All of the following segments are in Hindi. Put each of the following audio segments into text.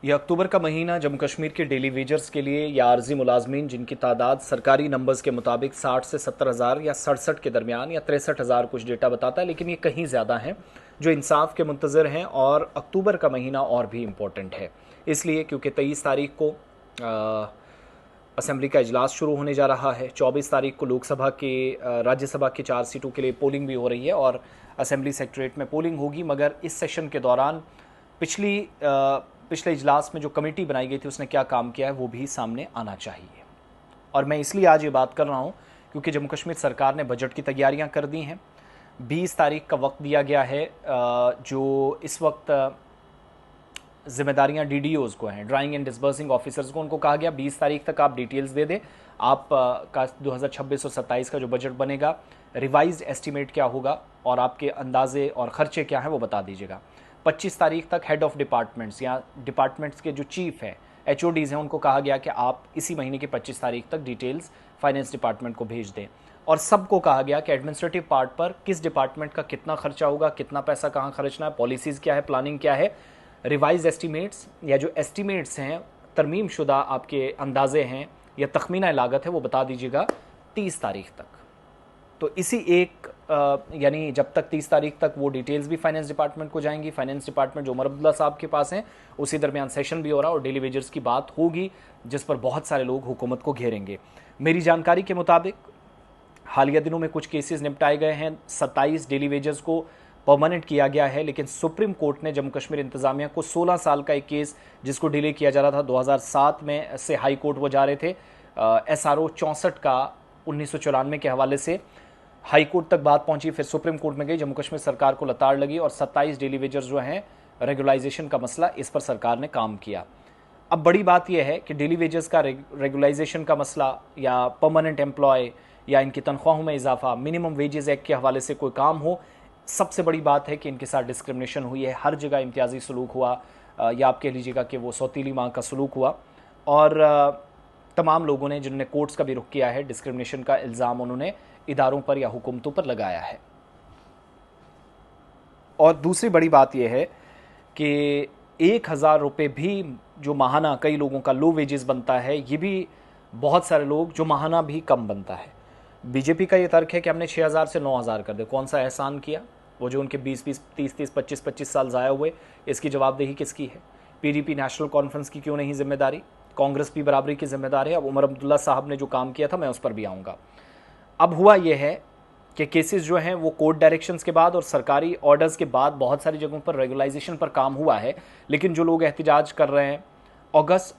ये अक्टूबर का महीना जम्मू कश्मीर के डेली वेजर्स के लिए या आर्जी मुलाजमीन जिनकी तादाद सरकारी नंबर्स के मुताबिक 60 से 70 हज़ार या 67 के दरमियान या 63 हज़ार कुछ डेटा बताता है, लेकिन ये कहीं ज़्यादा हैं जो इंसाफ के मुंतज़र हैं। और अक्टूबर का महीना और भी इम्पोर्टेंट है इसलिए क्योंकि 23 तारीख को असेंबली का इजलास शुरू होने जा रहा है। 24 तारीख को लोकसभा के राज्यसभा की 4 सीटों के लिए पोलिंग भी हो रही है और असेंबली सेक्रेटरीट में पोलिंग होगी। मगर इस सेशन के दौरान पिछले इजलास में जो कमेटी बनाई गई थी उसने क्या काम किया है वो भी सामने आना चाहिए। और मैं इसलिए आज ये बात कर रहा हूँ क्योंकि जम्मू कश्मीर सरकार ने बजट की तैयारियां कर दी हैं। 20 तारीख का वक्त दिया गया है। जो इस वक्त जिम्मेदारियां डीडीओज को हैं, ड्राइंग एंड डिस्बर्सिंग ऑफिसर्स को, उनको कहा गया 20 तारीख तक आप डिटेल्स दे दें। आप का 2026 और 27 का जो बजट बनेगा, रिवाइज्ड एस्टीमेट क्या होगा और आपके अंदाजे और खर्चे क्या हैं वो बता दीजिएगा। 25 तारीख तक हेड ऑफ डिपार्टमेंट्स या डिपार्टमेंट्स के जो चीफ हैं, एचओडीज़ हैं, उनको कहा गया कि आप इसी महीने की 25 तारीख तक डिटेल्स फाइनेंस डिपार्टमेंट को भेज दें। और सबको कहा गया कि एडमिनिस्ट्रेटिव पार्ट पर किस डिपार्टमेंट का कितना खर्चा होगा, कितना पैसा कहाँ खर्चना है, पॉलिसीज़ क्या है, प्लानिंग क्या है, रिवाइज एस्टीमेट्स या जो एस्टीमेट्स हैं, तरमीम शुदा आपके अंदाजे हैं या तखमीना लागत है वो बता दीजिएगा 30 तारीख तक। तो इसी एक यानी जब तक 30 तारीख तक वो डिटेल्स भी फाइनेंस डिपार्टमेंट को जाएंगी, फाइनेंस डिपार्टमेंट जो उमर अब्दुल्ला साहब के पास हैं, उसी दरमियान सेशन भी हो रहा और डेली वेजर्स की बात होगी जिस पर बहुत सारे लोग हुकूमत को घेरेंगे। मेरी जानकारी के मुताबिक हालिया दिनों में कुछ केसेस निपटाए गए हैं। 27 डेली वेजर्स को परमानेंट किया गया है, लेकिन सुप्रीम कोर्ट ने जम्मू कश्मीर इंतजामिया को 16 साल का एक केस जिसको डिले किया जा रहा था, 2007 में से हाई कोर्ट वो जा रहे थे, SRO 64 का 1994 के हवाले से हाई कोर्ट तक बात पहुंची, फिर सुप्रीम कोर्ट में गई। जम्मू कश्मीर सरकार को लताड़ लगी और 27 डेली वेजर्स जो हैं, रेगुलाइजेशन का मसला, इस पर सरकार ने काम किया। अब बड़ी बात यह है कि डेली वेजर्स का रेगुलाइजेशन का मसला या परमानेंट एम्प्लॉय या इनकी तनख्वाहों में इजाफा, मिनिमम वेजेस एक्ट के हवाले से कोई काम हो, सबसे बड़ी बात है कि इनके साथ डिस्क्रिमिनेशन हुई है, हर जगह इम्तियाजी सलूक हुआ या आप कह लीजिएगा कि वो सौतीली माँ का सलूक हुआ। और तमाम लोगों ने जिन्होंने कोर्ट्स का भी रुख किया है, डिस्क्रिमिनेशन का इल्ज़ाम उन्होंने इदारों पर या हुकूमतों पर लगाया है। और दूसरी बड़ी बात यह है कि 1000 रुपये भी जो माहाना कई लोगों का लो वेजेस बनता है, ये भी बहुत सारे लोग जो माहाना भी कम बनता है। बीजेपी का ये तर्क है कि हमने 6000 से 9000 कर दे। कौन सा एहसान किया? वो जो उनके 20-20, 30-30, 25-25 साल ज़ाया हुए, इसकी जवाबदेही किसकी है? पीडीपी नेशनल कॉन्फ्रेंस की क्यों नहीं जिम्मेदारी? कांग्रेस भी बराबरी की जिम्मेदार है। अब उमर अब्दुल्ला साहब ने जो काम किया था मैं उस पर भी आऊँगा। अब हुआ यह है कि केसेस जो हैं वो कोर्ट डायरेक्शंस के बाद और सरकारी ऑर्डर्स के बाद बहुत सारी जगहों पर रेगुलाइजेशन पर काम हुआ है, लेकिन जो लोग एहतिजाज कर रहे हैं अगस्त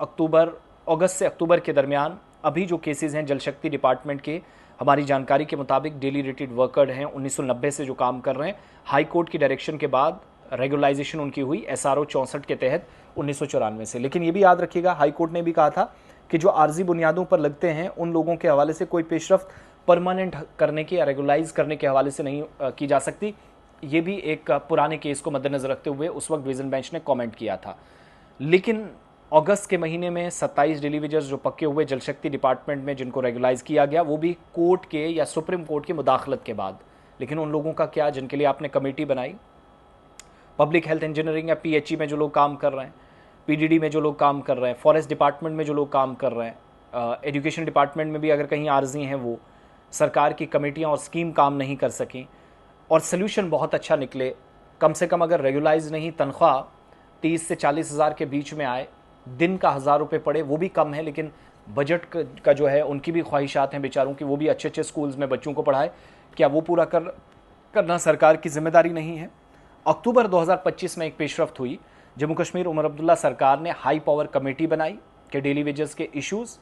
से अक्टूबर के दरमियान, अभी जो केसेस हैं जल शक्ति डिपार्टमेंट के, हमारी जानकारी के मुताबिक डेली रेटेड वर्कर हैं 1990 से जो काम कर रहे हैं, हाई कोर्ट की डायरेक्शन के बाद रेगुलाइजेशन उनकी हुई SRO 64 के तहत 1994 से। लेकिन ये भी याद रखिएगा, हाई कोर्ट ने भी कहा था कि जो आर्जी बुनियादों पर लगते हैं उन लोगों के हवाले से कोई पेशरफ्त परमानेंट करने के या रेगुलाइज करने के हवाले से नहीं की जा सकती। ये भी एक पुराने केस को मद्देनजर रखते हुए उस वक्त डिवीजन बेंच ने कमेंट किया था। लेकिन अगस्त के महीने में 27 डेली वेजर्स जो पक्के हुए जल शक्ति डिपार्टमेंट में जिनको रेगुलाइज किया गया, वो भी कोर्ट के या सुप्रीम कोर्ट की मुदाखलत के बाद। लेकिन उन लोगों का क्या जिनके लिए आपने कमेटी बनाई? पब्लिक हेल्थ इंजीनियरिंग या PHE में जो लोग काम कर रहे हैं, PDD में जो लोग काम कर रहे हैं, फॉरेस्ट डिपार्टमेंट में जो लोग काम कर रहे हैं, एजुकेशन डिपार्टमेंट में भी अगर कहीं आर्जी हैं, वो सरकार की कमेटियां और स्कीम काम नहीं कर सकें और सोल्यूशन बहुत अच्छा निकले। कम से कम अगर रेगुलाइज नहीं, तनख्वाह 30 से 40 हज़ार के बीच में आए, दिन का 1000 रुपये पड़े, वो भी कम है। लेकिन बजट का जो है उनकी भी ख्वाहिशात हैं बेचारों की, वो भी अच्छे अच्छे स्कूल्स में बच्चों को पढ़ाए, क्या वो पूरा करना सरकार की जिम्मेदारी नहीं है? अक्टूबर 2025 में एक पेशरफ्त हुई। जम्मू कश्मीर उमर अब्दुल्ला सरकार ने हाई पावर कमेटी बनाई कि डेली वेजर्स के इश्यूज़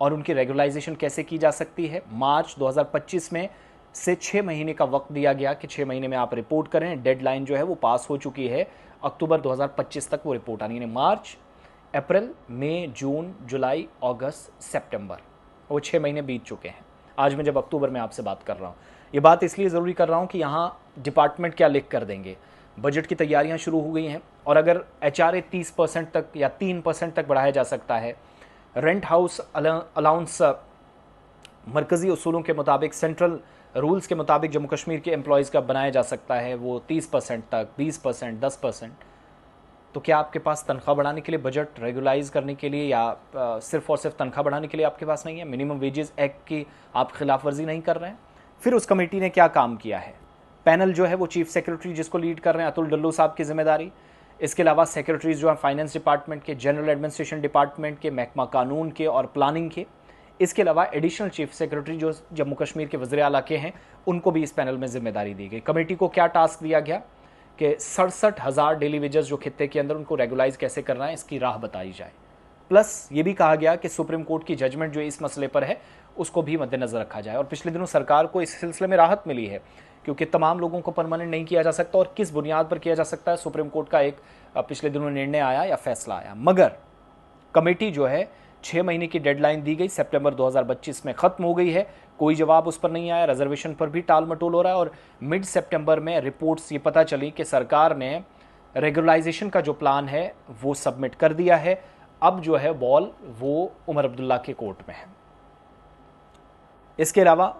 और उनकी रेगुलाइजेशन कैसे की जा सकती है। मार्च 2025 में से 6 महीने का वक्त दिया गया कि 6 महीने में आप रिपोर्ट करें। डेडलाइन जो है वो पास हो चुकी है, अक्टूबर 2025 तक वो रिपोर्ट आनी है। मार्च, अप्रैल, मई, जून, जुलाई, अगस्त, सितंबर, वो 6 महीने बीत चुके हैं आज मैं जब अक्टूबर में आपसे बात कर रहा हूँ। ये बात इसलिए ज़रूरी कर रहा हूँ कि यहाँ डिपार्टमेंट क्या लिख कर देंगे। बजट की तैयारियाँ शुरू हो गई हैं और अगर HRA 30% तक या 3% तक बढ़ाया जा सकता है, रेंट हाउस अलाउंस मरकज़ी उसूलों के मुताबिक, सेंट्रल रूल्स के मुताबिक जम्मू कश्मीर के एम्प्लॉयज़ का बनाया जा सकता है वो 30% तक, 20%, 10%। तो क्या आपके पास तनख्वाह बढ़ाने के लिए, बजट रेगुलाइज करने के लिए, या सिर्फ और सिर्फ तनख्वाह बढ़ाने के लिए आपके पास नहीं है? मिनिमम वेजेस एक्ट की आप खिलाफ वर्जी नहीं कर रहे हैं? फिर उस कमेटी ने क्या काम किया है? पैनल जो है वो चीफ सेक्रेटरी जिसको लीड कर रहे हैं अतुल डल्लू साहब की जिम्मेदारी, इसके अलावा सेक्रेटरीज जो हैं फाइनेंस डिपार्टमेंट के, जनरल एडमिनिस्ट्रेशन डिपार्टमेंट के, महकमा कानून के और प्लानिंग के, इसके अलावा एडिशनल चीफ सेक्रेटरी जो जम्मू कश्मीर के वज़ीर आला के हैं, उनको भी इस पैनल में जिम्मेदारी दी गई। कमेटी को क्या टास्क दिया गया कि 67,000 डेली वेजेस जो खित्ते के अंदर उनको रेगुलाइज कैसे करना है इसकी राह बताई जाए। प्लस ये भी कहा गया कि सुप्रीम कोर्ट की जजमेंट जो इस मसले पर है उसको भी मद्देनजर रखा जाए। और पिछले दिनों सरकार को इस सिलसिले में राहत मिली है, क्योंकि तमाम लोगों को परमानेंट नहीं किया जा सकता और किस बुनियाद पर किया जा सकता है, सुप्रीम कोर्ट का एक पिछले दिनों निर्णय आया या फैसला आया। मगर कमेटी जो है 6 महीने की डेडलाइन दी गई, सितंबर 2025 में खत्म हो गई है, कोई जवाब उस पर नहीं आया। रिजर्वेशन पर भी टाल मटोल हो रहा है और मिड सितंबर में रिपोर्ट्स ये पता चली कि सरकार ने रेगुलराइजेशन का जो प्लान है वो सबमिट कर दिया है। अब जो है बॉल वो उमर अब्दुल्ला के कोर्ट में है। इसके अलावा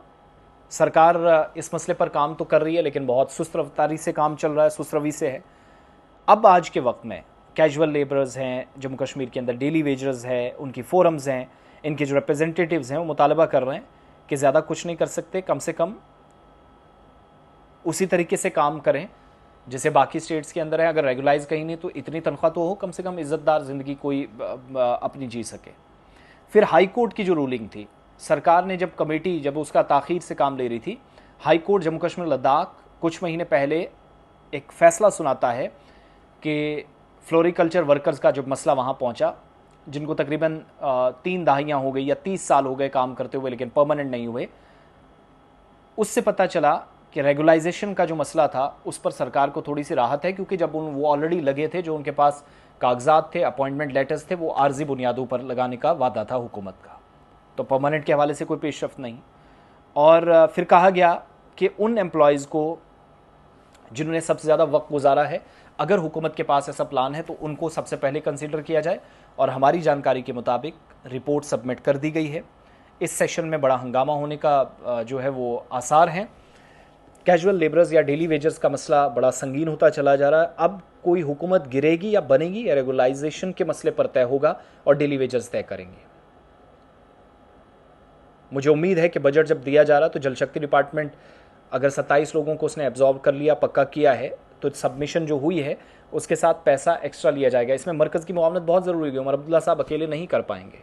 सरकार इस मसले पर काम तो कर रही है, लेकिन बहुत सुस्त रफ्तारी से काम चल रहा है, सुस्त रवि से है। अब आज के वक्त में कैजुअल लेबरर्स हैं जम्मू कश्मीर के अंदर, डेली वेजर्स हैं, उनकी फोरम्स हैं, इनके जो रिप्रेजेंटेटिव्स हैं वो मुतालबा कर रहे हैं कि ज़्यादा कुछ नहीं कर सकते, कम से कम उसी तरीके से काम करें जैसे बाकी स्टेट्स के अंदर है। अगर रेगुलाइज कहीं नहीं तो इतनी तनख्वाह तो हो, कम से कम इज़्ज़तदार ज़िंदगी कोई अपनी जी सके। फिर हाई कोर्ट की जो रूलिंग थी, सरकार ने जब कमेटी जब उसका ताख़ीर से काम ले रही थी, हाई कोर्ट जम्मू कश्मीर लद्दाख कुछ महीने पहले एक फ़ैसला सुनाता है कि फ्लोरिकल्चर वर्कर्स का जो मसला वहाँ पहुँचा, जिनको तकरीबन 3 दहाइयाँ हो गई या 30 साल हो गए काम करते हुए लेकिन परमानेंट नहीं हुए, उससे पता चला कि रेगुलाइजेशन का जो मसला था उस पर सरकार को थोड़ी सी राहत है, क्योंकि जब वो ऑलरेडी लगे थे, जो उनके पास कागजात थे, अपॉइंटमेंट लेटर्स थे, वो आर्जी बुनियादों पर लगाने का वादा था हुकूमत का, तो परमानेंट के हवाले से कोई पेशरफ्त नहीं। और फिर कहा गया कि उन एम्प्लॉयज़ को जिन्होंने सबसे ज़्यादा वक्त गुजारा है, अगर हुकूमत के पास ऐसा प्लान है तो उनको सबसे पहले कंसीडर किया जाए। और हमारी जानकारी के मुताबिक रिपोर्ट सबमिट कर दी गई है। इस सेशन में बड़ा हंगामा होने का जो है वो आसार हैं। कैजुअल लेबरर्स या डेली वेजर्स का मसला बड़ा संगीन होता चला जा रहा है। अब कोई हुकूमत गिरेगी या बनेगी या रेगुलाइजेशन के मसले पर तय होगा और डेली वेजर्स तय करेंगे। मुझे उम्मीद है कि बजट जब दिया जा रहा तो जल शक्ति डिपार्टमेंट अगर 27 लोगों को उसने एब्जॉर्ब कर लिया, पक्का किया है, तो सबमिशन जो हुई है उसके साथ पैसा एक्स्ट्रा लिया जाएगा। इसमें मरकज़ की मुआवनत बहुत ज़रूरी है। उमर अब्दुल्ला साहब अकेले नहीं कर पाएंगे,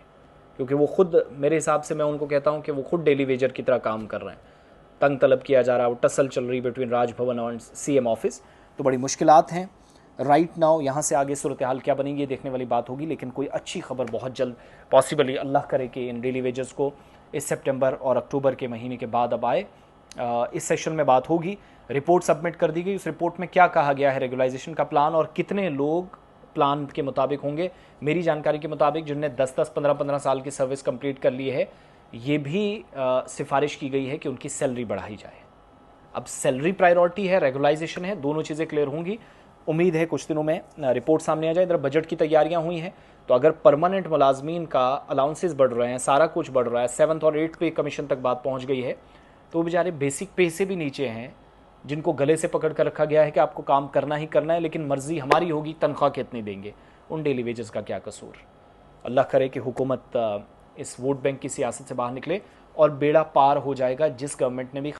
क्योंकि वो खुद, मेरे हिसाब से मैं उनको कहता हूँ कि वो खुद डेली वेजर की तरह काम कर रहे हैं। तंग तलब किया जा रहा है, वो टसल चल रही बिटवीन राजभवन और CM ऑफिस, तो बड़ी मुश्किलात हैं राइट नाउ। यहाँ से आगे सूरत हाल क्या बनेगी ये देखने वाली बात होगी, लेकिन कोई अच्छी खबर बहुत जल्द पॉसिबली अल्लाह करे कि इन डेली वेजर्स को इस सितंबर और अक्टूबर के महीने के बाद अब आए। इस सेशन में बात होगी। रिपोर्ट सबमिट कर दी गई, उस रिपोर्ट में क्या कहा गया है रेगुलाइजेशन का प्लान और कितने लोग प्लान के मुताबिक होंगे। मेरी जानकारी के मुताबिक जिनने 10-10, 15-15 साल की सर्विस कंप्लीट कर ली है, ये भी सिफारिश की गई है कि उनकी सैलरी बढ़ाई जाए। अब सैलरी प्रायोरिटी है, रेगुलाइजेशन है, दोनों चीज़ें क्लियर होंगी। उम्मीद है कुछ दिनों में रिपोर्ट सामने आ जाए। इधर बजट की तैयारियां हुई हैं, तो अगर परमानेंट मुलाजमीन का अलाउंसेस बढ़ रहे हैं, सारा कुछ बढ़ रहा है, 7th और 8th पे कमीशन तक बात पहुंच गई है, तो बेचारे बेसिक पे से भी नीचे हैं, जिनको गले से पकड़ कर रखा गया है कि आपको काम करना ही करना है, लेकिन मर्जी हमारी होगी, तनख्वाह कितनी देंगे, उन डेली वेजेस का क्या कसूर। अल्लाह करे कि हुकूमत इस वोट बैंक की सियासत से बाहर निकले और बेड़ा पार हो जाएगा। जिस गवर्नमेंट ने भी